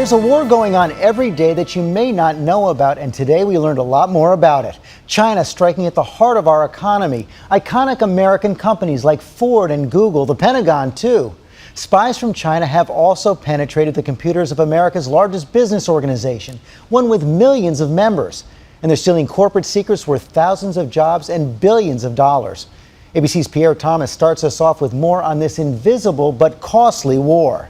There's a war going on every day that you may not know about, and today we learned a lot more about it. China striking at the heart of our economy. Iconic American companies like Ford and Google, the Pentagon too. Spies from China have also penetrated the computers of America's largest business organization, one with millions of members. And they're stealing corporate secrets worth thousands of jobs and billions of dollars. ABC's Pierre Thomas starts us off with more on this invisible but costly war.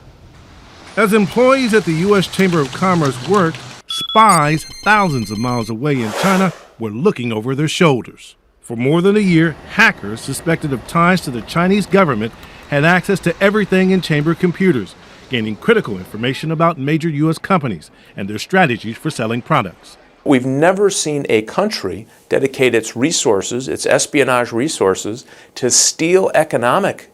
As employees at the U.S. Chamber of Commerce worked, spies thousands of miles away in China were looking over their shoulders. For more than a year, hackers suspected of ties to the Chinese government had access to everything in chamber computers, gaining critical information about major U.S. companies and their strategies for selling products. We've never seen a country dedicate its resources, its espionage resources, to steal economic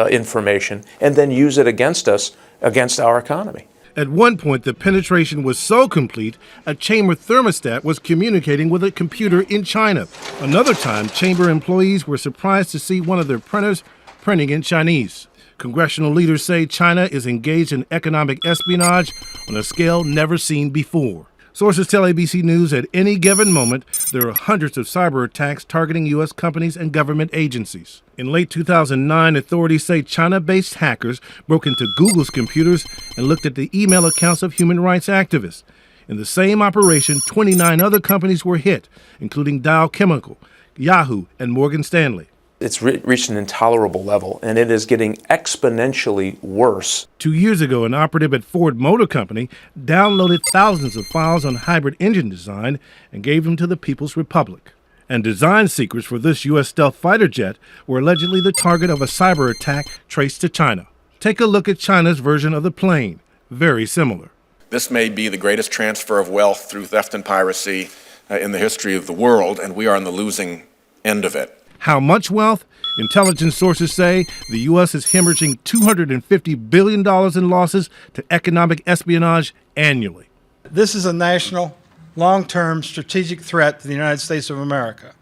information and then use it against us, against our economy. At one point, the penetration was so complete, a chamber thermostat was communicating with a computer in China. Another time, chamber employees were surprised to see one of their printers printing in Chinese. Congressional leaders say China is engaged in economic espionage on a scale never seen before. Sources tell ABC News at any given moment, there are hundreds of cyber attacks targeting U.S. companies and government agencies. In late 2009, authorities say China-based hackers broke into Google's computers and looked at the email accounts of human rights activists. In the same operation, 29 other companies were hit, including Dow Chemical, Yahoo, and Morgan Stanley. It's reached an intolerable level, and it is getting exponentially worse. 2 years ago, an operative at Ford Motor Company downloaded thousands of files on hybrid engine design and gave them to the People's Republic. And design secrets for this U.S. stealth fighter jet were allegedly the target of a cyber attack traced to China. Take a look at China's version of the plane. Very similar. This may be the greatest transfer of wealth through theft and piracy in the history of the world, and we are on the losing end of it. How much wealth? Intelligence sources say the U.S. is hemorrhaging $250 billion in losses to economic espionage annually. This is a national, long-term strategic threat to the United States of America.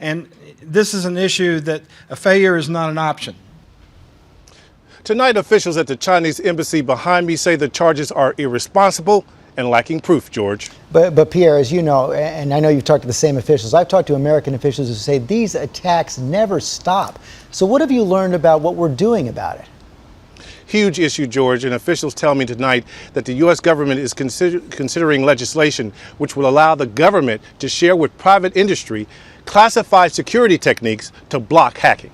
And this is an issue that a failure is not an option. Tonight, officials at the Chinese embassy behind me say the charges are irresponsible and lacking proof, George. But Pierre, as you know, and I know you've talked to the same officials, I've talked to American officials who say these attacks never stop. So what have you learned about what we're doing about it? Huge issue, George, and officials tell me tonight that the U.S. government is considering legislation which will allow the government to share with private industry classified security techniques to block hacking.